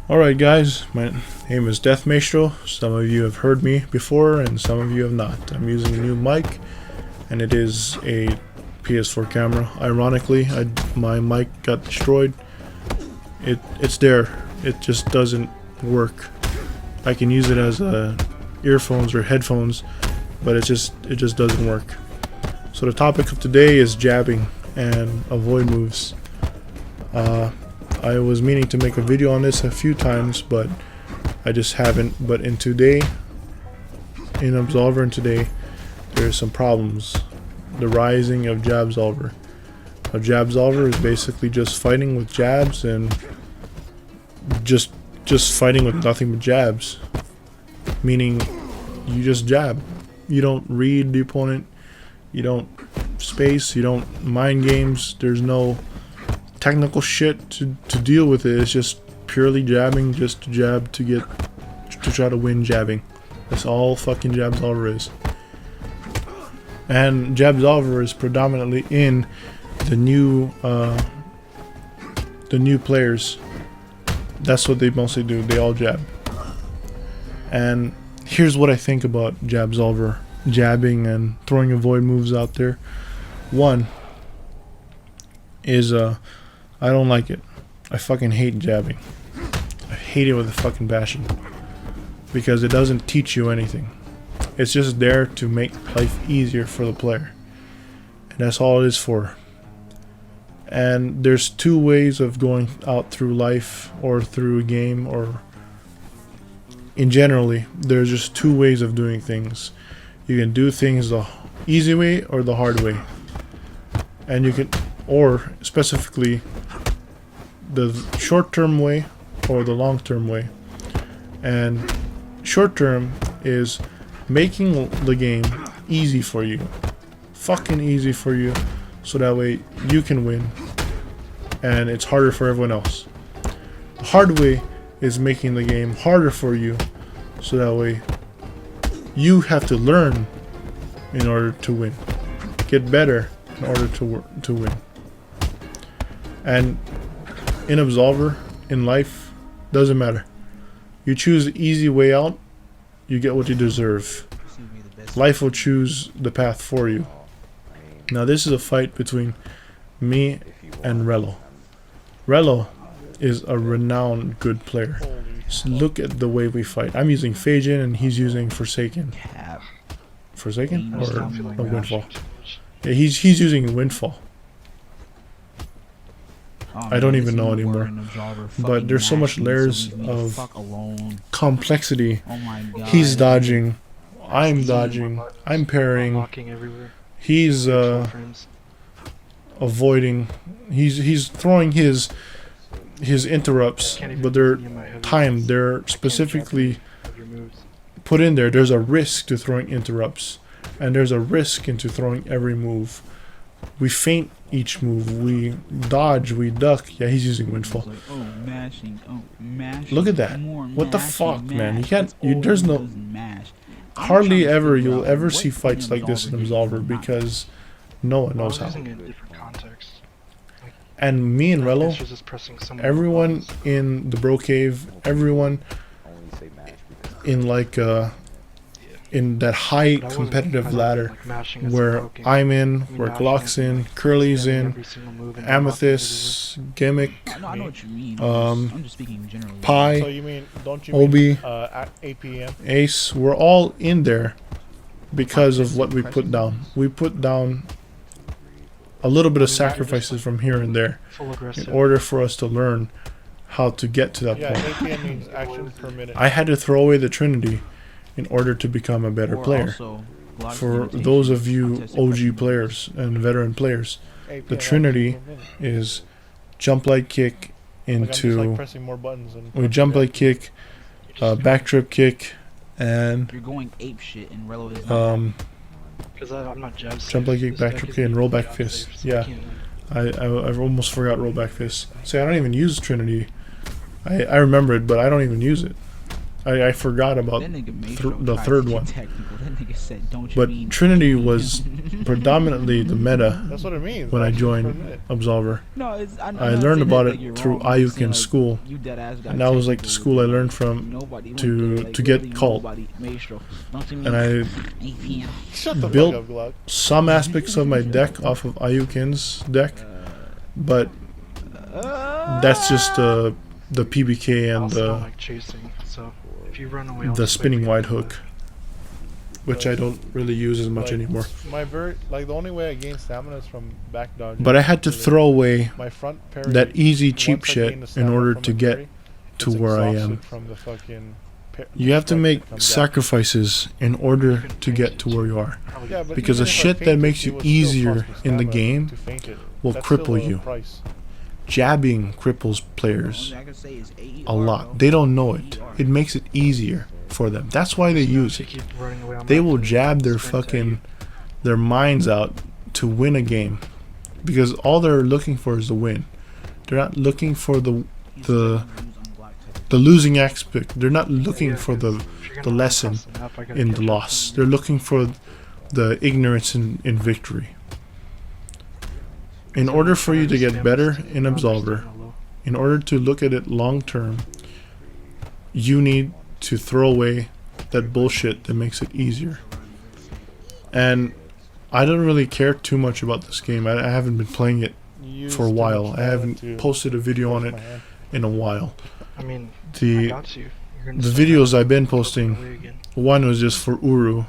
Alright guys, my name is Death Maestro. Some of you have heard me before and some of you have not. I'm using a new mic and it is a PS4 camera. Ironically, my mic got destroyed. It's there. It just doesn't work. I can use it as earphones or headphones, but it just doesn't work. So the topic of today is jabbing and avoid moves. I was meaning to make a video on this a few times, but I just haven't. But in Absolver and today, there's some problems. The rising of Absolver. A Absolver is basically just fighting with jabs and just fighting with nothing but jabs. Meaning, you just jab. You don't read the opponent. You don't space. You don't mind games. There's no technical shit to deal with it. It's just purely jabbing, just to jab to try to win jabbing. That's all fucking Absolver is. And Absolver is predominantly in the new players. That's what they mostly do. They all jab. And here's what I think about Absolver jabbing and throwing avoid moves out there. One is I don't like it. I fucking hate jabbing. I hate it with a fucking passion. Because it doesn't teach you anything. It's just there to make life easier for the player. And that's all it is for. And there's two ways of going out through life or through a game, or in generally, there's just two ways of doing things. You can do things the easy way or the hard way. And you can, or specifically, the short-term way or the long-term way. And short-term is making the game easy for you, fucking easy for you, so that way you can win and it's harder for everyone else. The hard way is making the game harder for you, so that way you have to learn in order to win, get better in order to win. And in Absolver, in life, doesn't matter. You choose the easy way out, you get what you deserve. Life will choose the path for you. Now this is a fight between me and Rello. Rello is a renowned good player. So look at the way we fight. I'm using Phajin and he's using Forsaken. Forsaken? Or a Windfall? Yeah, he's using Windfall. I don't even know anymore. But there's so much layers of complexity. He's dodging. I'm dodging. I'm parrying. He's avoiding. He's throwing his interrupts, but they're timed. They're specifically put in there. There's a risk to throwing interrupts, and there's a risk into throwing every move. We feint each move, we dodge, we duck. Yeah, he's using Windfall. Look at that. What the fuck, man? You can't, there's no, hardly ever you'll ever see fights like this in Absolver, because no one knows how. And me and Rello, everyone in the bro cave, everyone in like in that high competitive ladder where I'm in, where Glock's in, Curly's in, Amethyst, Gimmick, Pi, Obi, Ace, we're all in there because of what we put down. We put down a little bit of sacrifices from here and there in order for us to learn how to get to that point. I had to throw away the Trinity in order to become a better player. For those of you OG players and veteran players, the Trinity is jump light kick into jump light kick, back trip kick, and jump light kick, back trip kick, and roll back fist. Yeah, I almost forgot roll back fist. See, I don't even use Trinity. I remember it, but I don't even use it. I forgot about That nigga the tried third to get one. technical. That nigga said, "Don't you But mean Trinity was predominantly the meta That's what it means. when I actually, joined for a minute. Absolver. No, it's, I'm I not learned saying about that, it like, you're through wrong. I'm just Ayuk saying, in like, school, you dead ass got and that was like the technical school I with it, learned like, from nobody went to there, like, to get literally cult. nobody. Maestro. Don't you mean And I APM? Shut the built fuck up, Glock. some aspects of my deck off of Ayukin's deck, but that's just the PBK and Also, I don't like chasing, so if you run away, I'll the just wait spinning for you wide to hook, which I don't really use as much Like, anymore. The only way I gain stamina is from back dodging. But I had to Really. throw away My front parry, that easy cheap once I shit gain the in stamina order from to my get parry, to it's where I exhausted am. From the fucking You have to strike make that comes sacrifices in order to get to where you are. probably Yeah, but Because the even if I shit that faint makes it, you it would still easier cost me in the stamina game to faint it. will That's still cripple a you. price. Jabbing cripples players All I can say is a lot. They don't know it. It makes it easier for them. That's why they use if it. you keep running away, I'm They not will gonna jab their sprint at fucking their minds out to win a game, because all they're looking for is the win. They're not looking for the losing aspect. They're not looking for the lesson in the loss. They're looking for the ignorance in victory. In order for you to get better in Absolver, in order to look at it long term, you need to throw away that bullshit that makes it easier. And I don't really care too much about this game. I haven't been playing it You use for a too while. much I stamina haven't to posted a video on force it my hand. in a while. I mean, I The got you. You're gonna the start videos running I've been away posting, again. one was just for Uru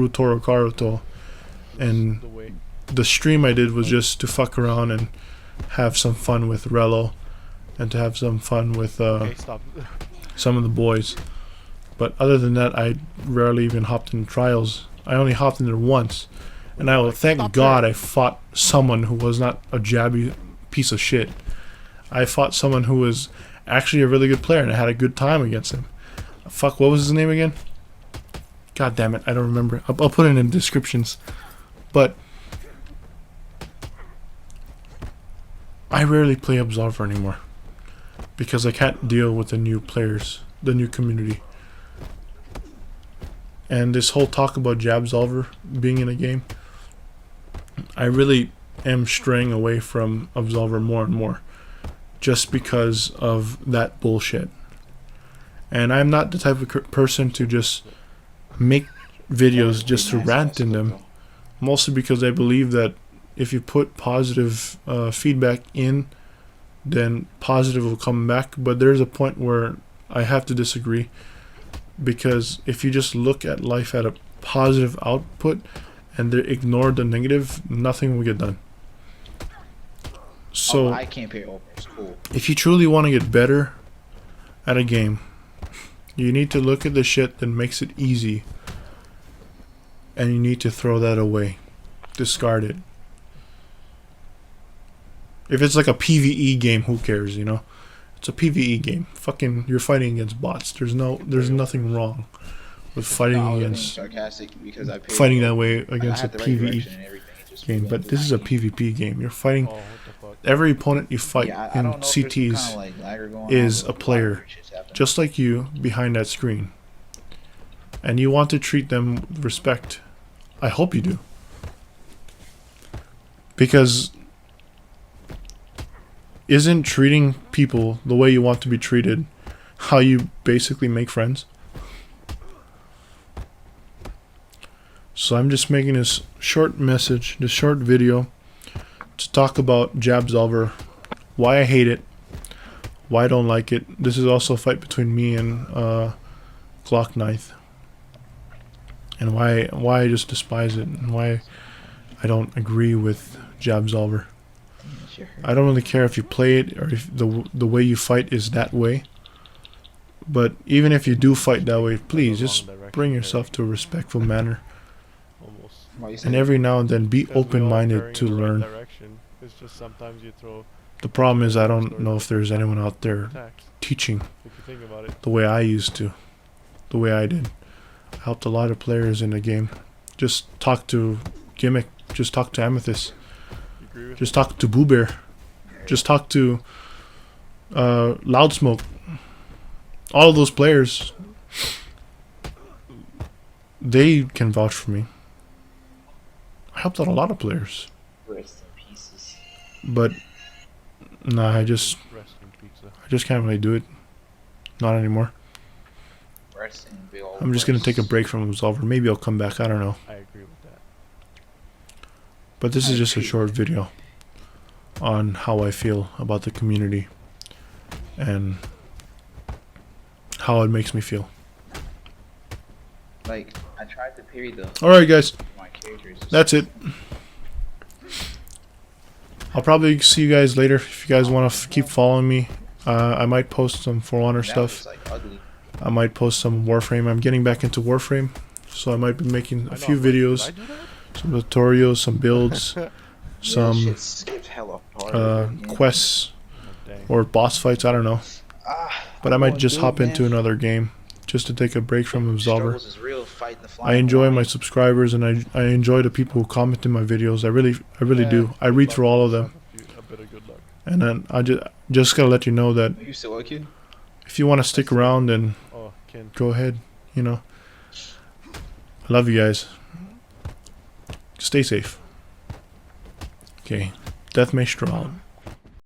Toro Karuto, and The way. the stream I did was just to fuck around and have some fun with Rello, and to have some fun with Okay, stop. some of the boys. But other than that, I rarely even hopped in trials. I only hopped in there once, and I will thank Stop God there. I fought someone who was not a jabby piece of shit. I fought someone who was actually a really good player, and I had a good time against him. Fuck, what was his name again? God damn it, I don't remember. I'll put it in the descriptions. But I rarely play Absolver anymore because I can't deal with the new players, the new community. And this whole talk about Absolver being in a game, I really am straying away from Absolver more and more, just because of that bullshit. And I'm not the type of person to just make videos just to rant in them, mostly because I believe that if you put positive feedback in, then positive will come back. But there's a point where I have to disagree, because if you just look at life at a positive output and they ignore the negative, nothing will get done. So I can't pay over. It's cool. if you truly want to get better at a game, you need to look at the shit that makes it easy, and you need to throw that away. Discard it. If it's like a PvE game, who cares, you know? It's a PvE game. Fucking, you're fighting against bots. There's nothing wrong with fighting No, I was being against sarcastic because I paid fighting for that it. way Like, I against a had the right direction PvE and everything. It just game. went But through this is a my game. PvP game. You're fighting Oh, what the fuck? every opponent you fight Yeah, I in don't know if there's some CTs kinda, like, lagger going on, is but a lot of player, weird shit's happening. just like you, behind that screen. And you want to treat them with respect. I hope you do. Because isn't treating people the way you want to be treated how you basically make friends? So I'm just making this short message, this short video, to talk about Absolver, why I hate it, why I don't like it. This is also a fight between me and Glock Knife, and why I just despise it, and why I don't agree with Absolver. Sure. I don't really care if you play it or if the way you fight is that way. But even if you do fight that way, please just bring yourself to a respectful manner. Almost. Why you say And that? every now and then be Because we all open-minded carrying to in the right learn. direction. It's just sometimes you throw The problem is I don't know if there's anyone out there attacks. teaching If you think about it. the way I used to, the way I did. I helped a lot of players in the game. Just talk to Gimmick, just talk to Amethyst, You agree with just talk to Boo Bear, just talk to Loudsmoke. All of those players they can vouch for me. I helped out a lot of players, Rest in pieces. but nah, I just Wrestling pizza. can't really do it. Not anymore. Rest in big old I'm just gonna take a rest. break from Absolver. Maybe I'll come back. I don't know. I agree with that. But this is just a agree. short video on how I feel about the community and how it makes me feel. Like, I tried to parry the Alright guys, my characters. that's it. I'll probably see you guys later. If you guys want to keep following me, I might post some For Honor That stuff. was, like, ugly. I might post some Warframe. I'm getting back into Warframe, so I might be making I a know, few I'm like, did videos, I do that? some tutorials, some builds, Yeah, some shit skipped hella hard again. quests Oh, dang. or boss fights. I don't know, but I might just hop into another. another game just to take a break from Absolver. Struggles is real, fighting the I flying enjoy my lion. subscribers and I enjoy the people who comment in my videos. I really Yeah, do. I good read luck, through all of man. them, A bit of good luck. and then I just gotta let you know that Are you still looking? if you want to stick around, then Oh, Ken. go ahead. You know, I love you guys. Stay safe. Okay, Death Maestro out.